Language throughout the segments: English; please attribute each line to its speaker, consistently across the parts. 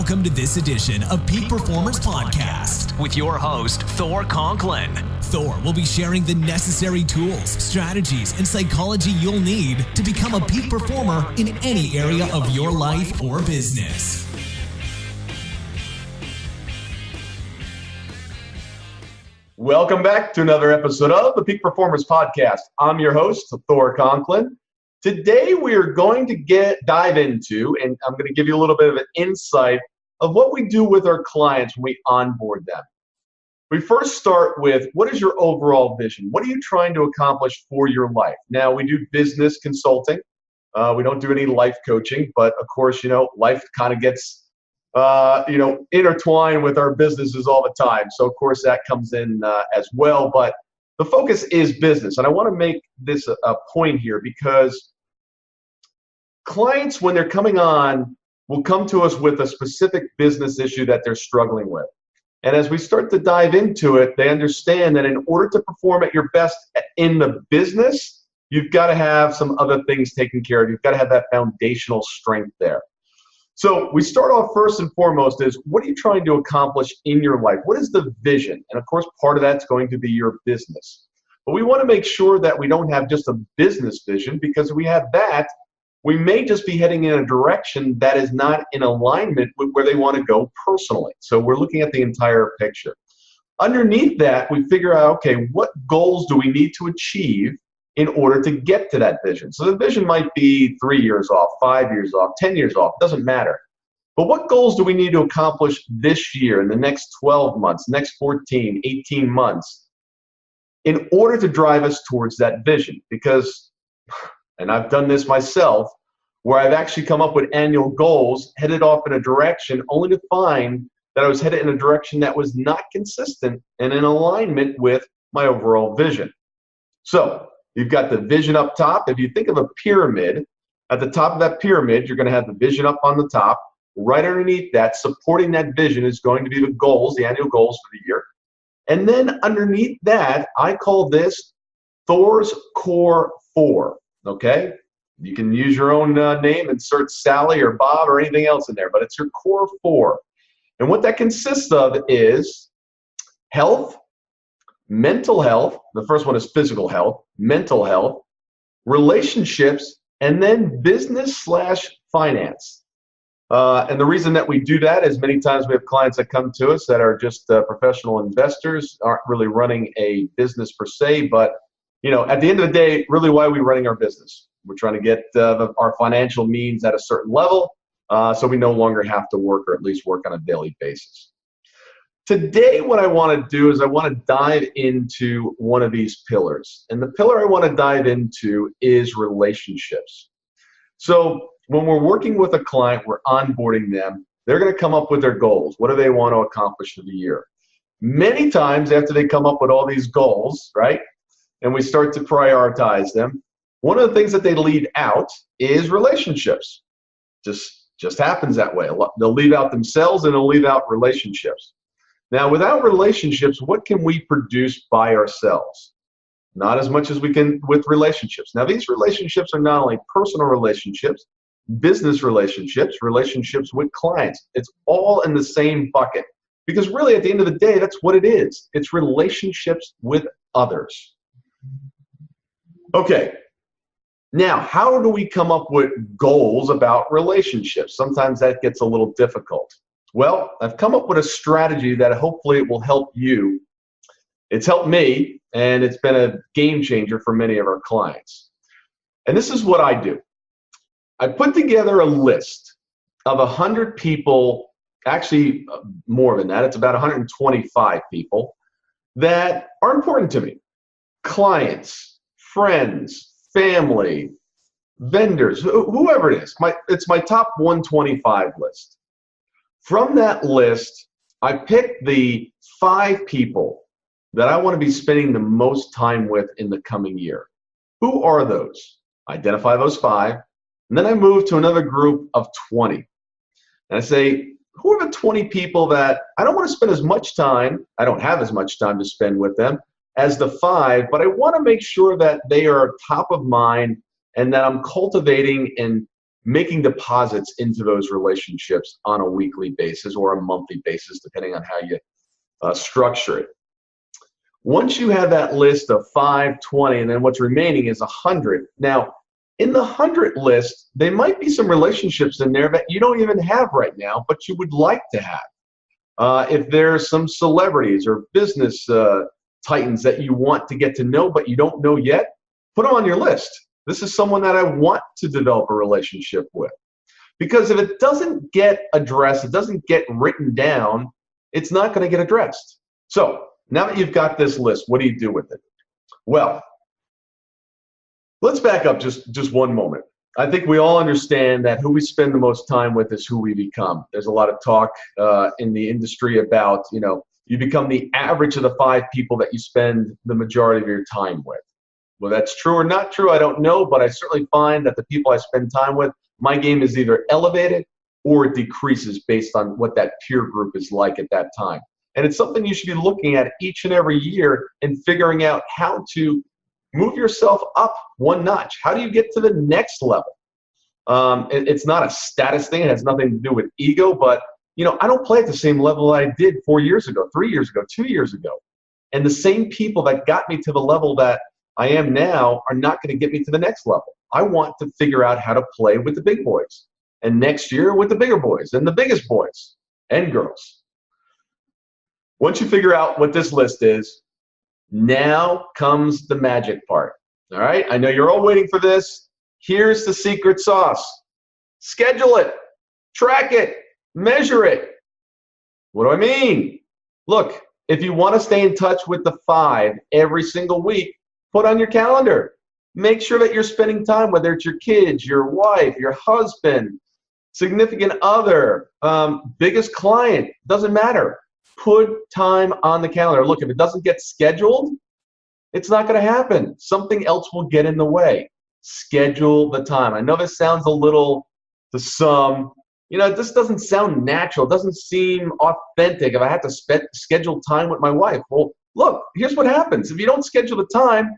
Speaker 1: Welcome to this edition of Peak Performers Podcast with your host, Thor Conklin. Thor will be sharing the necessary tools, strategies, and psychology you'll need to become a peak performer in any area of your life or business.
Speaker 2: Welcome back to another episode of the Peak Performers Podcast. I'm your host, Thor Conklin. Today we are going to dive into, and I'm going to give you a little bit of an insight of what we do with our clients when we onboard them. We first start with, what is your overall vision? What are you trying to accomplish for your life? Now, we do business consulting. We don't do any life coaching, but of course, life kind of gets intertwined with our businesses all the time. So of course that comes in as well, but the focus is business. And I want to make this a point here because clients, when they're coming on, will come to us with a specific business issue that they're struggling with. And as we start to dive into it, they understand that in order to perform at your best in the business, you've got to have some other things taken care of. You've got to have that foundational strength there. So we start off first and foremost is, what are you trying to accomplish in your life? What is the vision? And of course, part of that's going to be your business. But we want to make sure that we don't have just a business vision, because if we have that, we may just be heading in a direction that is not in alignment with where they want to go personally. So we're looking at the entire picture. Underneath that, we figure out, okay, what goals do we need to achieve in order to get to that vision? So the vision might be 3 years off, 5 years off, 10 years off, doesn't matter. But what goals do we need to accomplish this year, in the next 12 months, next 14, 18 months, in order to drive us towards that vision? Because, and I've done this myself, where I've actually come up with annual goals, headed off in a direction, only to find that I was headed in a direction that was not consistent and in alignment with my overall vision. So you've got the vision up top. If you think of a pyramid, at the top of that pyramid, you're going to have the vision up on the top. Right underneath that, supporting that vision, is going to be the goals, the annual goals for the year. And then underneath that, I call this Thors Core 4, okay? You can use your own name, insert Sally or Bob or anything else in there, but it's your Core 4. And what that consists of is health, mental health. The first one is physical health, mental health, relationships, and then business/finance. And the reason that we do that is many times we have clients that come to us that are just professional investors, aren't really running a business per se, but at the end of the day, really, why are we running our business? We're trying to get our financial means at a certain level, so we no longer have to work, or at least work on a daily basis. Today, what I want to do is I want to dive into one of these pillars. And the pillar I want to dive into is relationships. So when we're working with a client, we're onboarding them, they're going to come up with their goals. What do they want to accomplish for the year? Many times after they come up with all these goals, right, and we start to prioritize them, one of the things that they leave out is relationships. Just happens that way. They'll leave out themselves and they'll leave out relationships. Now, without relationships, what can we produce by ourselves? Not as much as we can with relationships. Now, these relationships are not only personal relationships, business relationships, relationships with clients. It's all in the same bucket. Because really, at the end of the day, that's what it is. It's relationships with others. Okay. Now, how do we come up with goals about relationships? Sometimes that gets a little difficult. Well, I've come up with a strategy that hopefully it will help you. It's helped me, and it's been a game changer for many of our clients. And this is what I do. I put together a list of 100 people, actually more than that, it's about 125 people that are important to me. Clients, friends, family, vendors, whoever it is. It's my top 125 list. From that list, I picked the 5 people that I want to be spending the most time with in the coming year. Who are those? Identify those 5. And then I move to another group of 20. And I say, who are the 20 people that I don't want to spend as much time, I don't have as much time to spend with them as the 5, but I want to make sure that they are top of mind and that I'm cultivating and making deposits into those relationships on a weekly basis or a monthly basis, depending on how you structure it. Once you have that list of 5, 20, and then what's remaining is 100. Now, in the 100 list, there might be some relationships in there that you don't even have right now, but you would like to have. If there's some celebrities or business titans that you want to get to know, but you don't know yet, put them on your list. This is someone that I want to develop a relationship with. Because if it doesn't get addressed, it doesn't get written down, it's not going to get addressed. So now that you've got this list, what do you do with it? Well, let's back up just one moment. I think we all understand that who we spend the most time with is who we become. There's a lot of talk in the industry about, you become the average of the 5 people that you spend the majority of your time with. Well, that's true or not true, I don't know, but I certainly find that the people I spend time with, my game is either elevated or it decreases based on what that peer group is like at that time. And it's something you should be looking at each and every year and figuring out how to move yourself up one notch. How do you get to the next level? It's not a status thing. It has nothing to do with ego, but I don't play at the same level I did 4 years ago, 3 years ago, 2 years ago. And the same people that got me to the level that I am now are not going to get me to the next level. I want to figure out how to play with the big boys. And next year with the bigger boys and the biggest boys and girls. Once you figure out what this list is, now comes the magic part. All right? I know you're all waiting for this. Here's the secret sauce. Schedule it. Track it. Measure it. What do I mean? Look, if you want to stay in touch with the 5 every single week, put on your calendar. Make sure that you're spending time, whether it's your kids, your wife, your husband, significant other, biggest client, doesn't matter. Put time on the calendar. Look, if it doesn't get scheduled, it's not going to happen. Something else will get in the way. Schedule the time. I know this sounds a little to some, this doesn't sound natural. It doesn't seem authentic if I have to schedule time with my wife. Well, look, here's what happens. If you don't schedule the time,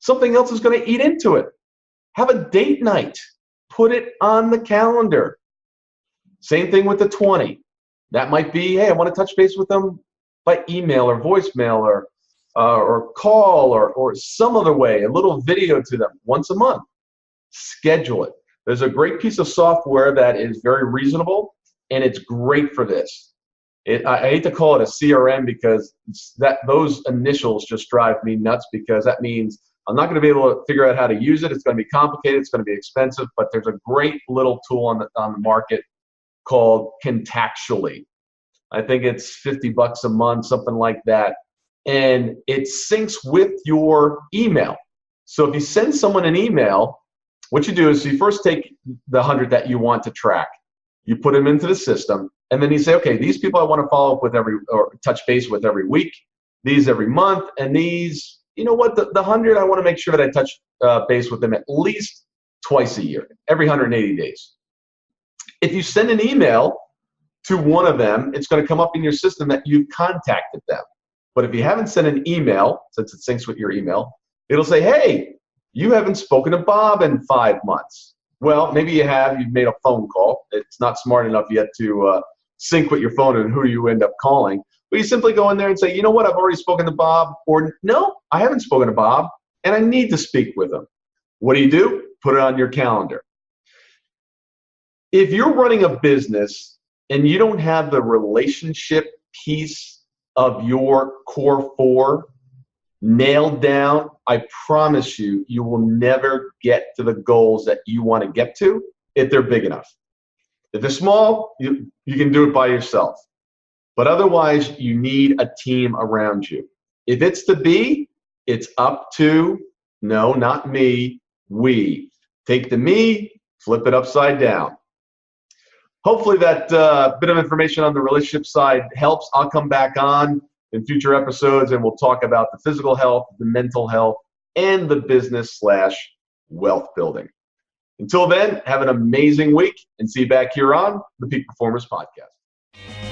Speaker 2: something else is going to eat into it. Have a date night. Put it on the calendar. Same thing with the 20. That might be, hey, I want to touch base with them by email or voicemail or call or some other way, a little video to them once a month. Schedule it. There's a great piece of software that is very reasonable, and it's great for this. I hate to call it a CRM because those initials just drive me nuts, because that means I'm not going to be able to figure out how to use it. It's going to be complicated. It's going to be expensive, but there's a great little tool on the market called Contactually. I think it's $50 a month, something like that. And it syncs with your email. So if you send someone an email, what you do is you first take the 100 that you want to track. You put them into the system, and then you say, okay, these people I want to follow up with or touch base with every week, these every month, and these, the 100, I want to make sure that I touch base with them at least twice a year, every 180 days. If you send an email to one of them, it's going to come up in your system that you've contacted them. But if you haven't sent an email, since it syncs with your email, it'll say, hey, you haven't spoken to Bob in 5 months. Well, maybe you have. You've made a phone call. It's not smart enough yet to sync with your phone and who you end up calling. But you simply go in there and say, you know what, I've already spoken to Bob. Or, no, I haven't spoken to Bob, and I need to speak with him. What do? Put it on your calendar. If you're running a business and you don't have the relationship piece of your core 4 nailed down, I promise you, you will never get to the goals that you want to get to if they're big enough. If they're small, you can do it by yourself. But otherwise, you need a team around you. If it's to be, it's up to, no, not me, we. Take the me, flip it upside down. Hopefully that bit of information on the relationship side helps. I'll come back on in future episodes and we'll talk about the physical health, the mental health, and the business/wealth building. Until then, have an amazing week and see you back here on the Peak Performers Podcast.